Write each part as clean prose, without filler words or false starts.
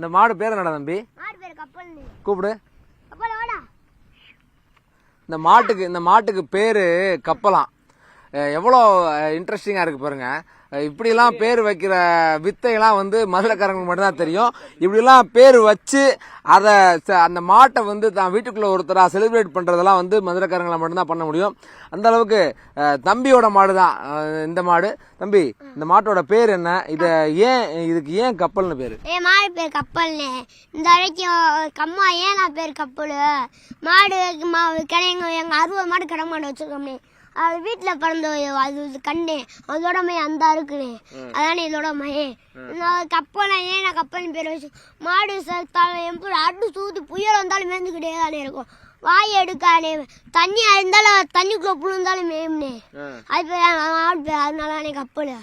இந்த மாடு பேர் என்னடா தம்பி? கூப்பிடு. இந்த மாட்டுக்கு பேரு கப்பலாம். எவ்வளோ இன்ட்ரெஸ்டிங்கா இருக்கு பாருங்க. இப்படிலாம் பேர் வைக்கிற வித்தையெல்லாம் வந்து மதுரைக்காரங்களுக்கு மட்டும்தான் தெரியும். இப்படிலாம் பேர் வச்சு அதை அந்த மாட்டை வந்து தான் வீட்டுக்குள்ள ஒருத்தரா செலிப்ரேட் பண்றதெல்லாம் வந்து மதுரைக்காரங்களை மட்டும்தான் பண்ண முடியும். அந்த அளவுக்கு தம்பியோட மாடு தான் இந்த மாடு. தம்பி, இந்த மாட்டோட பேர் என்ன? இதுக்கு ஏன் கப்பல்னு பேரு? மாடு பேர் கப்பல்னு இந்த வரைக்கும் கம்மா ஏன் பேர் கப்பல். மாடு கிடைங்க எங்க 60 மாடு கடை மாடு வச்சிருக்கோம்னே. அது வீட்டுல பிறந்த அது கண்ணே அதோட மையம் அந்த இருக்குனே, அதானே இதோட மையம். கப்பல் ஏன் கப்பல்னு பேர் வச்சு மாடு எப்படி அடு சூத்து புயல் வந்தாலும் மேய்ந்துக்கிட்டே தானே இருக்கும். வாய் எடுக்கானே தண்ணி இருந்தாலும் தண்ணிக்குள்ள புழுந்தாலும் மேயும்னே. அது பேர் மாடு பேர், அதனால கப்பல்.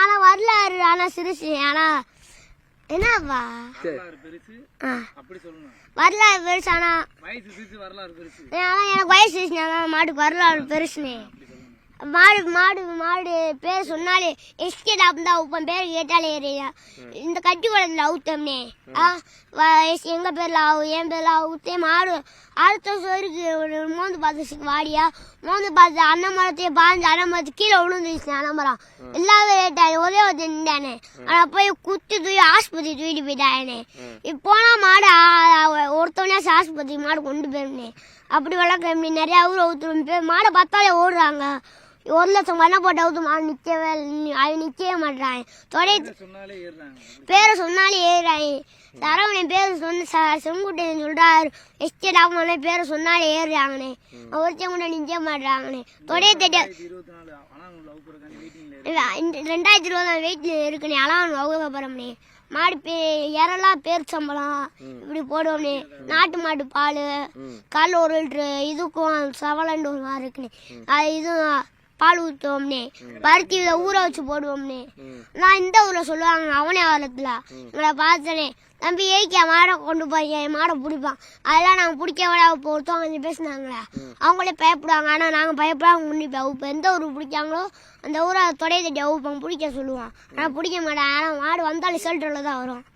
ஆனா வரலாறு ஆனா சிறுசு. ஆனா என்னவா வரலாறு பெருசு. ஆனா எனக்கு வயசு மாட்டுக்கு வரலாறு பெருசுனே. மாடு பேர் சொன்னாலே எஸ்கேட் தான் உப்பன் பேர் கேட்டாலே ஏறியா. இந்த கட்டி குளத்துல அவுத்தம்னே எங்க பேர்ல ஆகும் என் பேர்ல அவுத்தே மாடு அடுத்த சோருக்கு மோந்து பார்த்து வாடியா மோந்து பார்த்து அண்ணன் மரத்தையே பாஞ்சு அண்ணன் மரத்து கீழே விழுந்துருச்சு. அண்ணன் மரம் எல்லாரும் ஏட்டாரு ஒரே ஒரு நின்றானே. ஆனா போய் குத்தி தூக்கி ஆஸ்பத்திரி தூக்கிட்டு போயிட்டானே. இப்போனா மாடு ஒருத்தவனே ஆஸ்பத்திரி மாடு கொண்டு போயிருந்தேன். அப்படி வளர்க்க நிறைய ஊர் அவுத்துரும் பேர் மாடை பார்த்தாலே ஓடுறாங்க. 1 லட்சம் பண்ண போட்டு அவுத்து மாடு நிக்கவே மாட்டாங்க. பேரை சொன்னாலே ஏறுறாங்க. தரவனை பேர் சொன்ன செங்குட்டையன் சொல்றாரு எஸ்டேட் ஆகுமான பேரை சொன்னாலே ஏறுறாங்கண்ணே. ஒருத்தன் கூட நிக்க மாட்டாங்கண்ணே. தொடைய தட்டியா 2020 வெயிட்ல இருக்குண்ணே. அலாம் வகுப்பறம்னே. மாடு இறலாம் பேர் சம்பளம் இப்படி போடுவோம்னே. நாட்டு மாட்டு பால் கால் 1 லிட்டரு இதுக்கும் சவலண்டு ஒரு மாதிரி இருக்குண்ணே. அது இதுவும் பால் ஊற்றுவோம்னே. பருத்தி ஊற வச்சு போடுவோம்னே. நான் இந்த ஊர்ல சொல்லுவாங்க அவனே காலத்துல எங்களை பார்த்தனே தம்பி ஏய்க்கா மாடை கொண்டு போய் மாடை பிடிப்பான். அதெல்லாம் நாங்கள் பிடிக்க விட ஒருத்தவங்க பேசினாங்களே அவங்களே பயப்படுவாங்க. ஆனால் நாங்கள் பயப்படாம முன்னிப்போம். இப்போ எந்த ஊருக்கு பிடிக்காங்களோ அந்த ஊரை தொடைய தட்டி அவுப்பாங்க பிடிக்க சொல்லுவான். ஆனால் பிடிக்க மாட்டாங்க. ஆனால் மாடு வந்தாலும் ரிசல்ட்டில் தான் வரும்.